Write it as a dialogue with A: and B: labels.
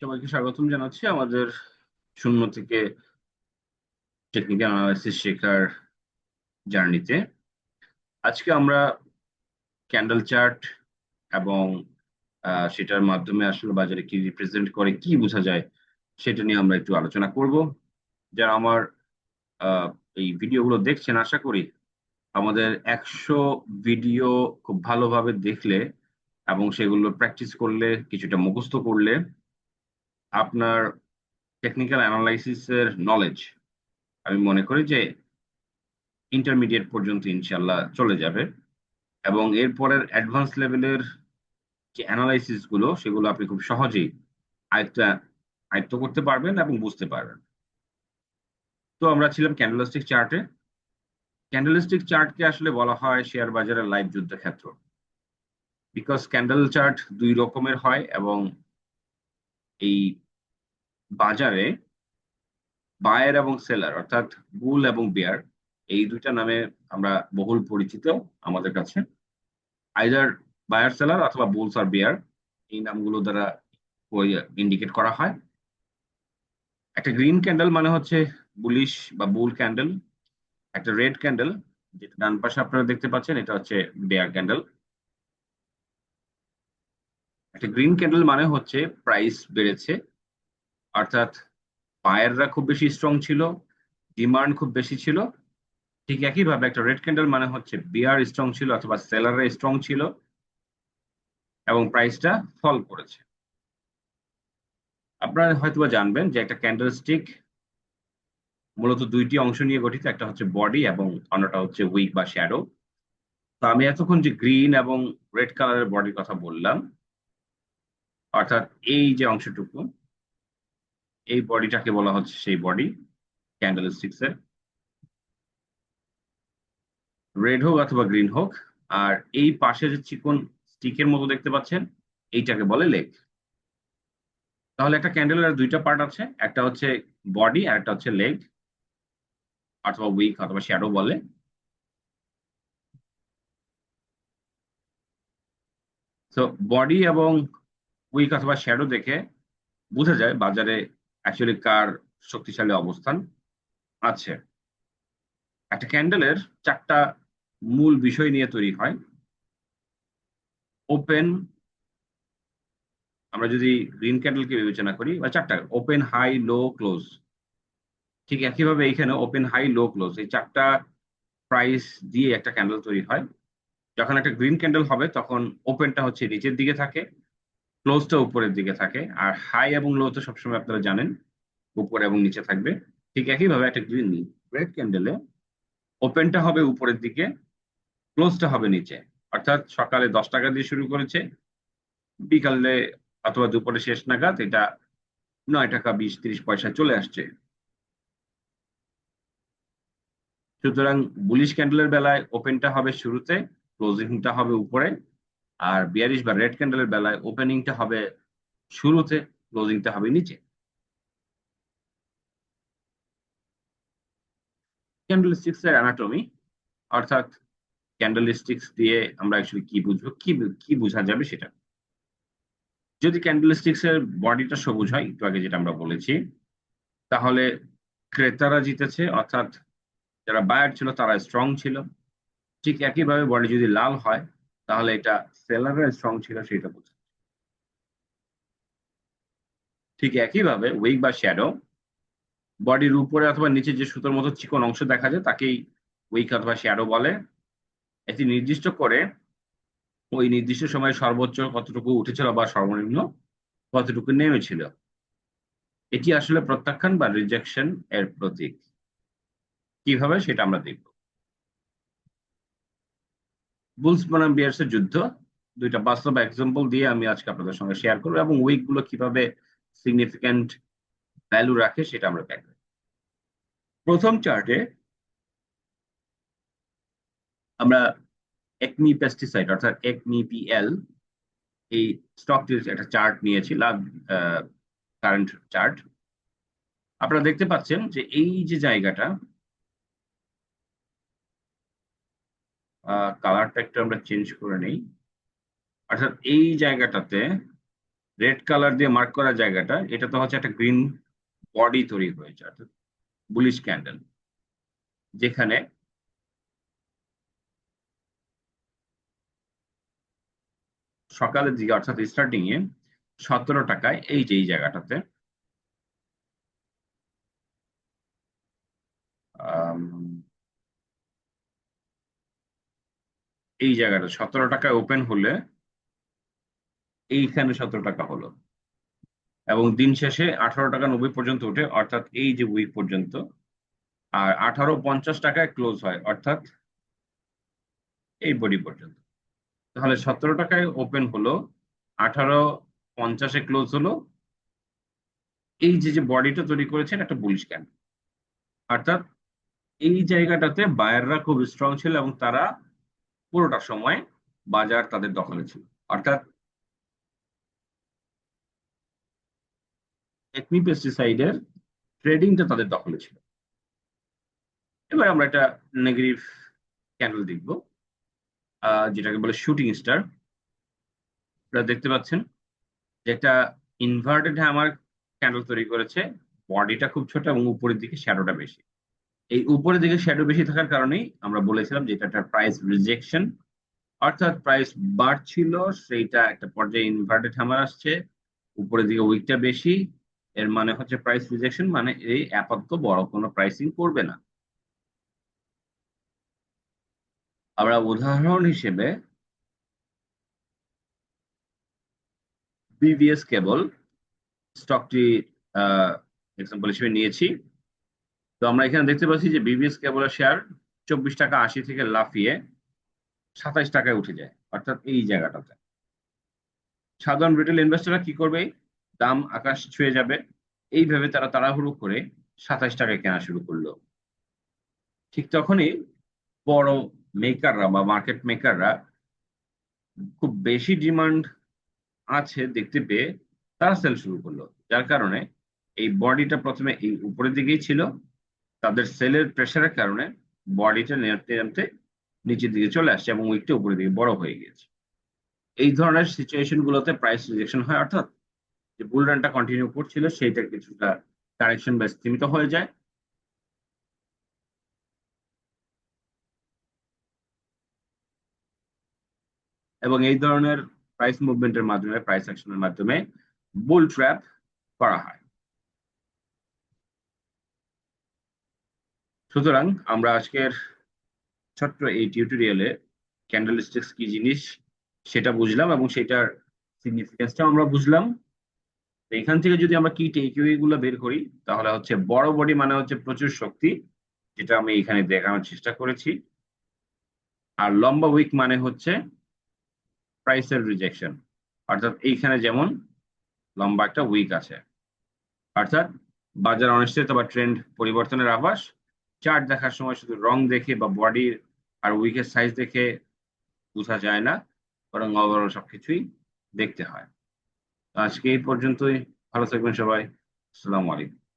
A: সবাইকে স্বাগতম জানাচ্ছি আমাদের শূন্য থেকে টেকনিক্যাল অ্যানালাইসিস শেখার জার্নিতে। আজকে আমরা ক্যান্ডেল চার্ট এবং সেটার মাধ্যমে আসলে বাজারে কি রিপ্রেজেন্ট করে কি বোঝা যায় সেটা নিয়ে আমরা একটু আলোচনা করব। যারা আমার আহ, এই ভিডিওগুলো দেখছেন, আশা করি আমাদের 100 ভিডিও খুব ভালোভাবে দেখলে এবং সেগুলো প্র্যাকটিস করলে, কিছুটা মুখস্থ করলে আপনার টেকনিক্যাল অ্যানালাইসিসের নলেজ আমি মনে করি যে ইন্টারমিডিয়েট পর্যন্ত ইনশাল্লাহ চলে যাবে। এবং এরপরের অ্যাডভান্স লেভেলের যে অ্যানালাইসিস গুলো সেগুলো আপনি খুব সহজেই আয়ত্ত আয়ত্ত করতে পারবেন এবং বুঝতে পারবেন। তো আমরা ছিলাম ক্যান্ডেলস্টিক চার্টে। ক্যান্ডেলস্টিক চার্টকে আসলে বলা হয় শেয়ার বাজারের লাইভ যুদ্ধক্ষেত্র, বিকজ ক্যান্ডেল চার্ট দুই রকমের হয় এবং এই বাজারে বায়ার এবং সেলার, অর্থাৎ বুল এবং বেয়ার, এই দুইটা নামে আমরা বহুল পরিচিত আমাদের কাছে। আইদার বায়ার সেলার অথবা বুলস আর বেয়ার, এই নামগুলো দ্বারা ওই ইন্ডিকেট করা হয়। একটা গ্রিন ক্যান্ডেল মানে হচ্ছে বুলিশ বা বুল ক্যান্ডেল। একটা রেড ক্যান্ডেল, যেটা ডান পাশে আপনারা দেখতে পাচ্ছেন, এটা হচ্ছে বেয়ার ক্যান্ডেল। একটা গ্রিন ক্যান্ডেল মানে হচ্ছে প্রাইস বেড়েছে, অর্থাৎ বায়াররা খুব বেশি স্ট্রং ছিল, ডিমান্ড খুব বেশি ছিল। ঠিক একইভাবে একটা রেড ক্যান্ডেল মানে হচ্ছে বিয়ার স্ট্রং ছিল অথবা সেলাররা স্ট্রং ছিল এবং প্রাইসটা ফল করেছে। আপনারা হয়তোবা জানবেন যে একটা ক্যান্ডেল স্টিক মূলত দুইটি অংশ নিয়ে গঠিত, একটা হচ্ছে বডি এবং অন্যটা হচ্ছে উইক বা শ্যাডো। তো আমি এতক্ষণ যে গ্রিন এবং রেড কালারের বডির কথা বললাম, অর্থাৎ এই যে অংশটুকু, এই বডিটাকে বলা হচ্ছে সেই বডি ক্যান্ডেল স্টিক্স এর, রেড হোক অথবা গ্রিন হোক। আর এই পাশে যে চিকন স্টিকের মতো দেখতে পাচ্ছেন, এইটাকে বলে লেগ। তাহলে একটা ক্যান্ডেলের দুইটা পার্ট আছে, একটা হচ্ছে বডি আর একটা হচ্ছে লেগ অথবা উইক অথবা শ্যাডো বলে। তো বডি এবং উইক অথবা শ্যাডো দেখে বোঝা যায় বাজারে অ্যাকচুয়ালি কার শক্তিশালী অবস্থান আছে। একটা ক্যান্ডেলের চারটা মূল বিষয় নিয়ে তৈরি হয়। ওপেন, আমরা যদি গ্রিন ক্যান্ডেলকে বিবেচনা করি, বা চারটা ওপেন, হাই, লো, ক্লোজ। ঠিক একইভাবে এইখানে ওপেন, হাই, লো, ক্লোজ, এই চারটা প্রাইস দিয়ে একটা ক্যান্ডেল তৈরি হয়। যখন একটা গ্রিন ক্যান্ডেল হবে তখন ওপেনটা হচ্ছে নিচের দিকে থাকে, ক্লোজটা উপরের দিকে থাকে, আর হাই এবং লো তো সবসময় আপনারা জানেন উপরে এবং নিচে থাকবে। ঠিক একইভাবে একটা গ্রিন রেড ক্যান্ডেলে ওপেনটা হবে উপরের দিকে, ক্লোজটা হবে নিচে। অর্থাৎ সকালে 10 টাকা দিয়ে শুরু করেছে, বিকালে অথবা দুপুরে শেষ নাগাদ এটা 9 টাকা 20-30 পয়সা চলে আসছে। সুতরাং বুলিশ ক্যান্ডেলের বেলায় ওপেনটা হবে শুরুতে, ক্লোজিংটা হবে উপরে। আর বিয়ারিশ বা রেড ক্যান্ডেলের বেলায় ওপেনিংটা হবে শুরুতে, ক্লোজিংটা হবে নিচে। ক্যান্ডেল স্টিক্স এর অ্যানাটমি, অর্থাৎ ক্যান্ডেল স্টিক্স দিয়ে আমরা অ্যাকচুয়ালি কি বুঝবো, কি বোঝা যাবে সেটা। যদি ক্যান্ডেল স্টিক্স এর বডিটা সবুজ হয়, একটু আগে যেটা আমরা বলেছি, তাহলে ক্রেতারা জিতেছে, অর্থাৎ যারা বায়ার ছিল তারা স্ট্রং ছিল। ঠিক একইভাবে বডি যদি লাল হয়, তাহলে এটা সেলাররা স্ট্রং ছিল সেটা বোঝায়। ঠিক একইভাবে উইক বা শ্যাডো, বডির উপরে অথবা নিচে যে সুতোর মতো চিকন অংশ দেখা যায় তাকেই উইক অথবা শ্যাডো বলে। এটি নির্দিষ্ট করে ওই নির্দিষ্ট সময়ে সর্বোচ্চ কতটুকু উঠেছিল বা সর্বনিম্ন কতটুকু নেমেছিল। এটি আসলে প্রত্যাখ্যান বা রিজেকশন এর প্রতীক। কিভাবে সেটা আমরা দেখব। বুলস বনাম বিয়ার্স এর যুদ্ধ, দুইটা বাস্তব এক্সাম্পল দিয়ে আমি আজকে আপনাদের সঙ্গে শেয়ার করবো, এবং উইক গুলো কিভাবে সিগনিফিক্যান্ট ভ্যালু রাখে সেটা আমরা দেখব। প্রথম চার্টে আমরা একমি পেস্টিসাইড অর্থাৎ একমি পিএল, এই স্টকটির একটা চার্ট নিয়েছি, কারেন্ট চার্ট। আপনারা দেখতে পাচ্ছেন যে এই যে জায়গাটা, কালারটা একটু আমরা চেঞ্জ করে নেই, অর্থাৎ এই জায়গাটাতে রেড কালার দিয়ে মার্ক করা জায়গাটা, এটা তো হচ্ছে একটা গ্রিন বডি তৈরি হয়েছে, অর্থাৎ বুলিশ ক্যান্ডেল, যেখানে সকালের দিকে অর্থাৎ স্টার্টিং এ 17 টাকায় এই যে এই জায়গাটাতে আম, এই জায়গাটা 17 টাকায় ওপেন হলে এইখানে 17 টাকা হলো, এবং দিন শেষে 18 টাকা 90 পর্যন্ত ওঠে, অর্থাৎ এই যে উইক পর্যন্ত। আর 18.50 টাকায় ক্লোজ হয়, অর্থাৎ এই বডি পর্যন্ত। তাহলে 17 টাকায় ওপেন হলো, 18.50-এ ক্লোজ হলো, এই যে যে বডিটা তৈরি করেছেন একটা বুলিশ ক্যান্ডেল। অর্থাৎ এই জায়গাটাতে বায়াররা খুব স্ট্রং ছিল এবং তারা পুরোটা সময় বাজার তাদের দখলে ছিল, অর্থাৎ একমি পেস্টিসাইডের ট্রেডিংটা তাদের দখলে ছিল। এবার আমরা একটা নেগেটিভ ক্যান্ডেল দেখবো, যেটাকে বলে শুটিং স্টার। আপনারা দেখতে পাচ্ছেন যে একটা ইনভার্টেড হ্যামার ক্যান্ডেল তৈরি করেছে, বডিটা খুব ছোট এবং উপরের দিকে শ্যাডোটা বেশি। এই উপরের দিকে শ্যাডো বেশি থাকার কারণেই আমরা বলেছিলাম যে এটা একটা প্রাইস রিজেকশন, অর্থাৎ প্রাইস বাড়ছিল, সেইটা একটা পর্যায়ে ইনভার্টেড হ্যামার আসছে, উপরের দিকে উইকটা বেশি, এর মানে হচ্ছে প্রাইস রিজেকশন, মানে এই আপাতত বড় কোনো প্রাইসিং করবে না। আমরা উদাহরণ হিসেবে বিভিএস কেবল স্টকটি এক্সাম্পল হিসেবে নিয়েছি। তো আমরা এখানে দেখতে পাচ্ছি যে বিবিএস কেবলের শেয়ার 24 টাকা 80 থেকে লাফিয়ে 27 টাকায় উঠে যায়, অর্থাৎ এই জায়গাটাতে। সাধারণ রিটেল ইনভেস্টররা কি করবে? দাম আকাশ ছুঁয়ে যাবে, এইভাবে তারা তাড়াহুড়ো করে 27 টাকায় কেনা শুরু করলো। ঠিক তখনই বড় মেকাররা বা মার্কেট মেকাররা খুব বেশি ডিমান্ড আছে দেখতে পেয়ে তারা সেল শুরু করলো, যার কারণে এই বডিটা প্রথমে এই উপরের দিকেই ছিল, তাদের সেলের প্রেশারের কারণে বডিটা নামতে নামতে নিচের দিকে চলে আসছে এবং উইকটা উপরের দিকে বড় হয়ে গেছে। এই ধরনের সিচুয়েশন গুলোতে প্রাইস রিজেকশন হয়, অর্থাৎ যে বুল রানটা কন্টিনিউ করছিল সেইটা কিছুটা কারেকশন বা স্তীমিত হয়ে যায়। এবং এই ধরনের প্রাইস মুভমেন্টের মাধ্যমে, প্রাইস অ্যাকশনের মাধ্যমে বুল ট্র্যাপ করা হয়। সুতরাং আমরা আজকের ছোট্ট এই টিউটোরিয়ালে ক্যান্ডেলস্টিক্স কি জিনিস সেটা বুঝলাম, এবং সেটার সিগনিফিকেন্সটাও আমরা বুঝলাম। তো এখান থেকে যদি আমরা কি টেকঅ্যাওয়ে গুলো বের করি, তাহলে হচ্ছে বড় বডি মানে হচ্ছে প্রচুর শক্তি, যেটা আমি এখানে দেখানোর চেষ্টা করেছি। আর লম্বা উইক মানে হচ্ছে প্রাইসের রিজেকশন, অর্থাৎ এইখানে যেমন লম্বা একটা উইক আছে, অর্থাৎ বাজার অনিশ্চয়তা বা ট্রেন্ড পরিবর্তনের আভাস। চার্ট দেখার সময় শুধু রং দেখে বা বডির আর উইকের সাইজ দেখে বোঝা যায় না, বরং ওভারঅল সবকিছুই দেখতে হয়। তো আজকে এই পর্যন্তই। ভালো থাকবেন সবাই। আসসালামু আলাইকুম।